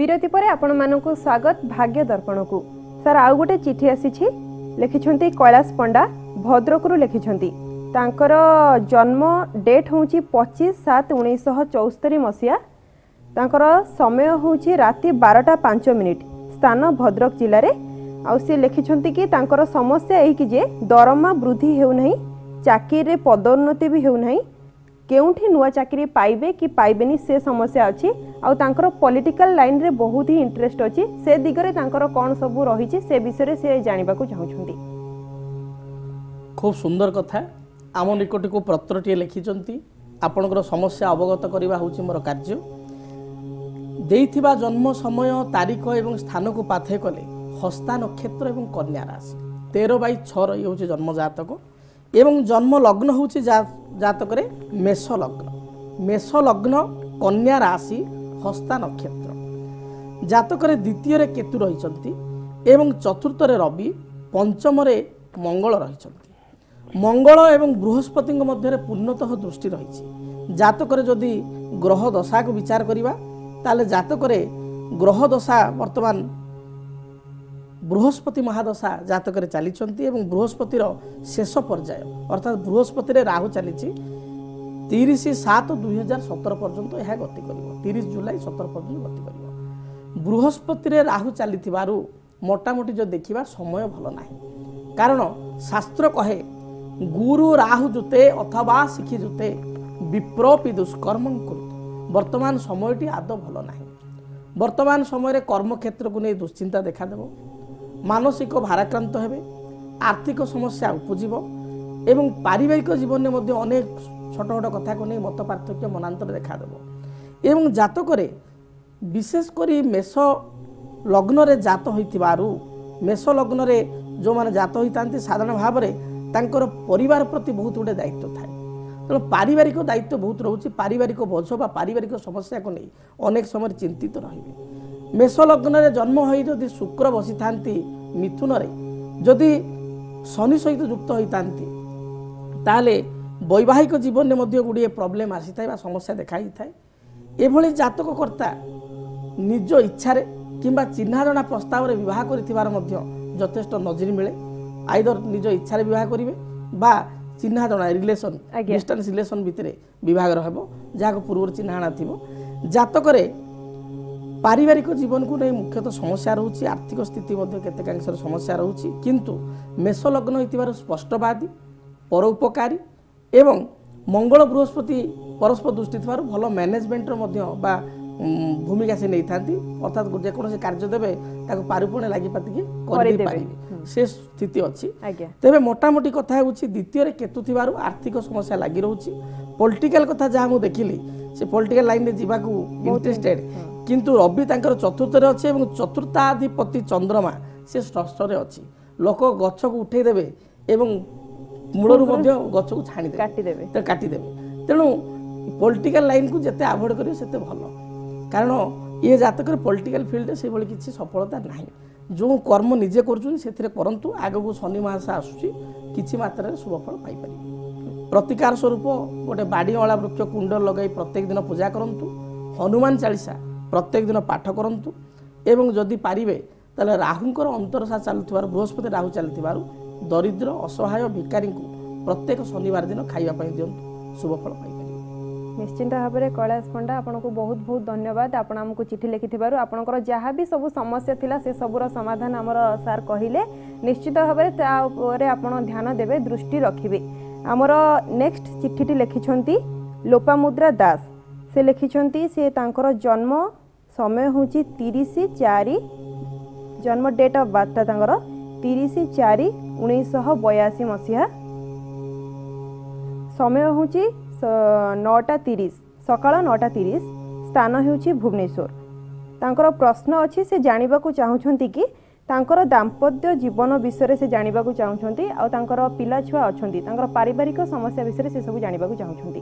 विरति पर आपण मानकु स्वागत भाग्य दर्पण को। सर आउ गोटे चिठी आसी लिखिछंती कैलाश पंडा भद्रक रु लिखिछंती तांकर जन्म डेट होची 25/7/1974 मसिया। तांकर समय होची राति 12:05 स्थान भद्रक जिले में। आउ से लिखिछंती कि तांकर समस्या एही कि जे दरमा वृद्धि हेउ नहीं, चाकरी रे पदोन्नति भी हेउ नहीं, केउठी नुआ चाकरी पाइबे कि पाइबेनी से समस्या अच्छी। आउ तांकर पॉलिटिकल लाइन रे बहुत ही इंटरेस्ट अच्छी। से दिगरे तांकर कोन सब रही से विषय से जानबा को चाहउछंती। खूब सुंदर कथा आम निकट को पत्रटीए लिखिछंती। आपनकर समस्या अवगत करबा होची मोर कार्य। देइथिबा जन्म समय तारीख एवं स्थान को पाथे कले हस्ता नक्षत्र एवं कन्या राशि 13/6 रही होची जन्म जातक एवं जन्म लग्न होची जातक रे मेष लग्न। मेष लग्न कन्या राशि हस्ता नक्षत्र जातक रे द्वितीय रे केतु रहिचंती एवं चतुर्थ रे रवि, पंचम रे मंगल रहिचंती। मंगल एवं बृहस्पति मध्य पूर्णतः दृष्टि रही। जातक रे जदि ग्रह दशा को विचार करिबा ताले जातक रे ग्रह दशा वर्तमान बृहस्पति महादशा जातक रे चलीचंती एवं बृहस्पतिर शेष पर्याय अर्थात बृहस्पति रे राहु चली 30/7/2017 पर्यंत यह गति करिवो। 30 जुलाई 17 पर्यंत गति करिवो। बृहस्पति रे राहु चलीथिबारु मोटामोटी जो देखिबा समय भलो नाही। कारण शास्त्र कहे गुरु राहु जुते अथवा शिखी जुते विप्रोपि दुष्कर्म कुरुत। वर्तमान समयटी आदौ भलो नाही। वर्तमान समय कर्म क्षेत्र को नहीं दुश्चिंता देखा देव, मानसिक भाराक्रांत हेबे, आर्थिक समस्या उपजीव एवं पारिवारिक जीवन में मध्य अनेक छोट छोट कथा को नहीं मत पार्थक्य मनांतर देखा देव। एवं जातक रे विशेष करी मेष लग्न रे जात होइथिबारु मेष लग्न रे जो माने जात होइतांती साधारण भाव में तांकर परिवार प्रति बहुत गुटे दायित्व थाए। तेणु पारिवारिक दायित्व बहुत रोचे। पारिवारिक बोझ बा पारिवारिक समस्या को नहीं अनेक समय चिंतित रहिबे। मेष लग्न रे जन्म होई जदि शुक्र बसी थांती मिथुन रे जदि शनि सहित युक्त होइतांती ताले वैवाहिक जीवन में मध्य गुड़िए प्रॉब्लम आसी थाए बा समस्या देखाई थाए। एभली जातक कर्ता निज इच्छा रे किंबा चिन्हा जଣା प्रस्ताव रे विवाह करिथिबार मध्य यथेष्ट नजर मिले। आइदर निज इच्छा रे विवाह करिवे बा चिन्हा जଣା रिलेशन डिस्टेंस रिलेशन भितरे विवाह रहबो जाको पूर्व चिन्हा जଣା थिबो। जातक रे पारिवारिक जीवन को नहीं मुख्यतः समस्या रहउची। आर्थिक स्थिति मध्य केतेकांशर समस्या रहउची, किंतु मेष लग्न होइतिबार स्पष्टवादी परोपकारी एवं मंगल बृहस्पति परस्पर दृष्टि थिबार भलो मैनेजमेंट रो मध्य बा भूमिका से नहीं थांती। अर्थात जेकोसी कार्य देबे ताको पारुपणे लागि पातिके करि दे पारिबे से स्थिति अछि। तेबे मोटामोटी कथा होउची द्वितीय रे केतु थिबारु आर्थिक समस्या लागि रहउची। पॉलिटिकल कथा जहा मु देखिली से पॉलिटिकल लाइन रे जीवाकू इंटरेस्टेड, किंतु रवि तांकर चतुर्थ रे अछि एवं चतुर्थाधिपति चंद्रमा से षष्ठ रे अछि। लोक गछ को उठै देबे एवं मूलरू मध्य गछ को छाणी देबे काटी देबे। तेणु पॉलिटिकल लाइन को जते अवॉइड करियो सेते भलो। कारण ये जातक पॉलिटिकल फील्ड से भली किसी सफलता नहीं। जो कर्म निजे करछुन सेथिरे परंतु आगो शनि मास आसुची किछि मात्रा रे शुभ फल पाई पारि। प्रतिकार स्वरूप गोटे बाड़ी अला वृक्ष कुंड लगाई प्रत्येक दिन पूजा करंतु। हनुमान चालीसा प्रत्येक दिन पाठ करंतु एवं जदि पारिबे ताले राहुंकर अंतरसा चलुथिबार बृहस्पति राहु चलुथिबार दरिद्र असहाय भिकारी को प्रत्येक शनिवार दिन खाइबा पई दियंतु शुभ फल पाई। निश्चिंत भाव में कैलाश पंडा आपन को बहुत बहुत धन्यवाद। आपण हमको चिठी लिखिथिबारु आपनकर जहाँ भी सब समस्या थिला से सबुर समाधान हमर सार कहिले। निश्चित भाव में ता उपरे आपण ध्यान देबे, दृष्टि रखिबे। हमर नेक्स्ट चिठीटी लिखिछंती लोपामुद्रा दास। से लिखिछंती से तांकर जन्म समय होची 30/4 जन्म डेट ऑफ बर्थ तांकर 30/4/1982 मसिहा। समय होची 9:30 सकाळ 9:30 स्थान होची भुवनेश्वर। तांकर प्रश्न अछि से जानिबा को चाहुछंती कि तांकर दाम्पत्य जीवन विषय से जानिबा को चाहुछंती आ तांकर पिला छुआ अछंती तांकर पारिवारिक समस्या विषय से सब जानिबा को चाहुछंती।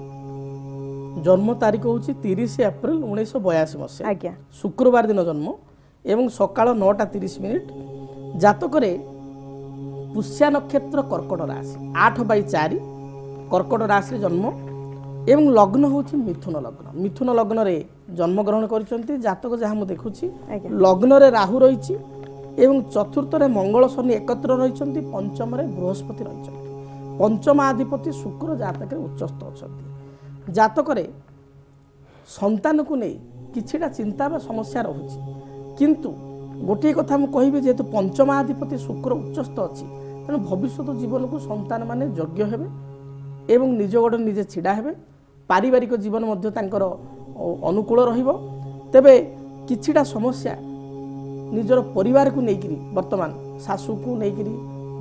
जन्म तारीख होची 30 एप्रिल 1982 मसिहा। आज्ञा शुक्रवार दिन जन्म एवं सकाळ 9:30 जातक रे पुष्या नक्षत्र कर्कट राशि 8/4 कर्कट राशि जन्म एवं लग्न होची मिथुन लग्न रे जन्मग्रहण करछंती जातक जहाँ मु देखुची लग्न रे राहु रहिछि एवं चतुर्थ रे मंगल शनि एकत्र रहिछंती पंचम रे बृहस्पति रहिछंती पंचमाधिपति शुक्र जातक रे उच्चस्थ अछंती जातक रे संतान को नहीं किछिटा चिंता बा समस्या रहुछि किंतु गोटे कथा मु कहबी जेहेतु पंचमाधिपति शुक्र उच्चस्थ अछि तेणु भविष्य जीवन को संतान माने योग्य हेबे एवं निज गोड़ निजे छिड़ा हेबे पारिवारिक जीवन मध्य तांकर अनुकूल रहिबो तेबे किछिटा समस्या निजर परिवार को लेकिरी वर्तमान सासू को लेकिरी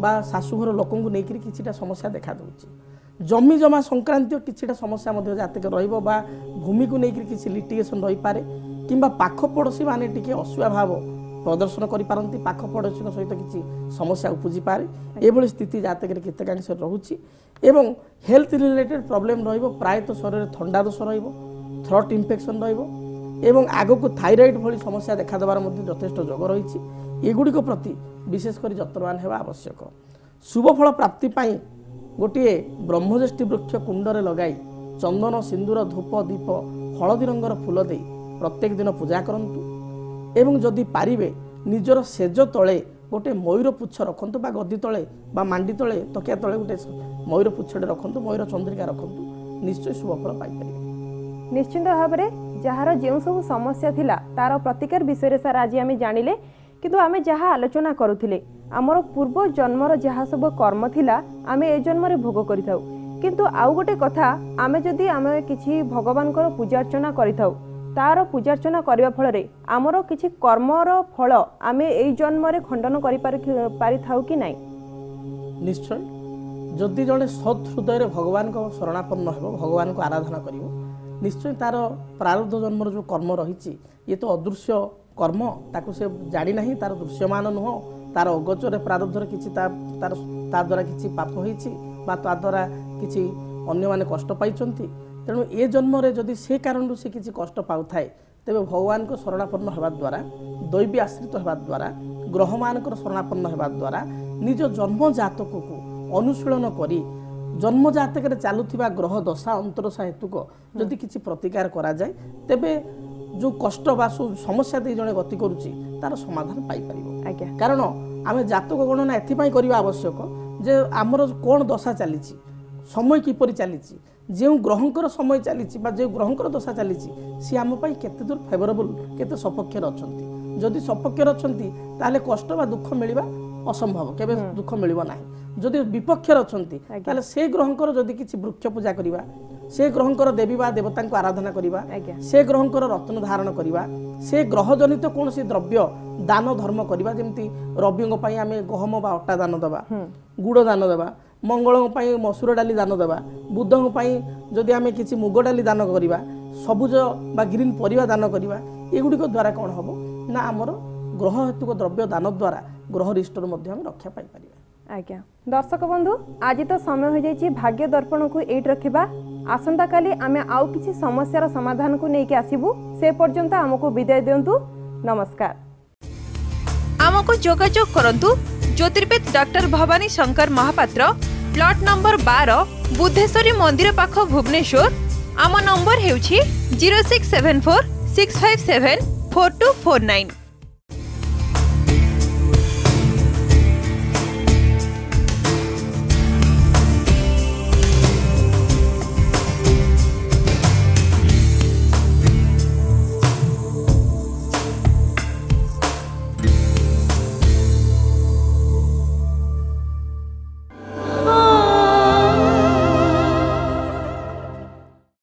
बा शाशुघर लोक को लेकिरी किछिटा समस्या देखा दउछि जमी जमा संक्रांतीय किछिटा समस्या मध्य जातक रहिबो बा भूमि को लेकिरी किछि लिटिगेशन रहि पारे किंबा पाख पड़ोशी माने टिके असुया भाव प्रदर्शन करि पारंती पाख पड़ोशी सहित किछि समस्या उपजी पारे एभली स्थिति जातक रे केतेकांश रहुछि एवं हेल्थ रिलेटेड प्रॉब्लम रहिबो प्रायतः शरीर ठंडा दोष रहिबो थ्रोट इन्फेक्शन रहिबो एवं आगो को थायराइड भली समस्या देखा देबार मध्य यथेष्ट जोग रही एगुड़ी प्रति विशेषकर जत्नवान हेबा आवश्यक शुभ फल प्राप्ति पाई गोटे ब्रह्मज्येष्ठी वृक्ष कुंडरे लगाई चंदन सिंदूर धूप दीप हलदी रंगर फूल दे प्रत्येक दिन पूजा करंतु एवं जदि पारिबे निजर सेज तले गोटे मयूर पुच्छ रखंतु बा गद्दी तले बा मांडी तले तकिया तले गोटे मयूर पुच्छटे रखंतु मयूर चंद्रिका रखंतु निश्चय शुभ फल पाई परिबे निश्चित भाव में जार जो सब समस्या थिला तार प्रतिकार विषय सर आज आम जानिले किंतु आम जहाँ आलोचना करुथिले आमर पूर्व जन्मर जहाँ सब कर्म थिला आम ए जन्म भोग करिथाउ किंतु आउ गोटे कथा आम जदि आम किछि भगवान पूजा अर्चना करिथाउ तार पूजा अर्चना करबा फल रे आमर किछि कर्मर फल आम ए जन्म रे खंडन करि पारिथाउ कि नाही निश्चय जदि जड़े सत् हृदय भगवान को शरणापन्न हेबो भगवान को आराधना करिवो निश्चय तार प्रारब्ध जन्मर जो कर्म रही ये तो अदृश्य कर्म ताकू से जानी नहीं तार दृश्यमान नुह तार अगोचर प्रारब्धर किछि तार द्वारा किछि पाप होईछि बा ता द्वारा किछि अन्य माने कष्ट पाइचंती तेणु ए जन्म रे जदि से कारण से किछि कष्ट पाउथाय तेबे भगवान को शरणापन्न हेबा द्वारा दैवी आश्रित हेबा द्वारा ग्रह मानकर शरणापन्न हेबा द्वारा निज जन्म जातक को अनुशीलन करी जन्म जातक रे चालुथिबा ग्रह दशा अंतरदशा हेतुक जदि किछि प्रतिकार करा जाय तेबे जो कष्ट बा समस्या दे जणे गति करूची तार समाधान पाई परिबो कारण आमे जातक गणना एथिपाई करिबा आवश्यक जे हमर कोन दशा चलीची समय किपरि चलीची जे ग्रहंकर समय चलीची बा जे ग्रहंकर दशा चलीची सी आम पई केते दूर फेवरेबल केते सपक्षर अछंती जदि सपक्षर अछंती ताले कष्ट बा दुख मिलिबा असंभव केबे दुख मिलिबो नाही जदि विपक्षर अछंती ताले से ग्रहंकर जदि किछि वृक्ष पूजा करिबा से ग्रहंकर देवी बा देवता को आराधना करिबा से ग्रहंकर रत्न धारण करिबा से ग्रह जनित कोनोसी द्रव्य दान धर्म करिबा जेमति रविंग पई आमे गहम बा अट्टा दान दबा गुड़ दान दबा मंगल पई मसूर डाली दान दबा बुधंग पई जदि आमे किछि मुग डाली दान करिबा सबुज बा ग्रीन परिबा दान करिबा एगुडी को द्वारा कोन हबो ना हमर ग्रह हेतुक द्रव्य दान द्वारा ग्रह रिस्टर मध्ये हम रक्षा पाई परिबा आज्ञा दर्शक बंधु आज तो समय हो जाइए भाग्य दर्पण को एट रखा आसंता काली आमे आउ किसी समस्यार समाधान को लेके आसीबू से पर्यंत हमको विदाय दियंतु नमस्कार हमको जोगाजोग करंतु ज्योतिर्वेद doctor Bhabani Shankar Mahapatra plot number 12 Budheswari मंदिर पाख भुवनेश्वर आम नंबर हेउछि 0674 657 4249।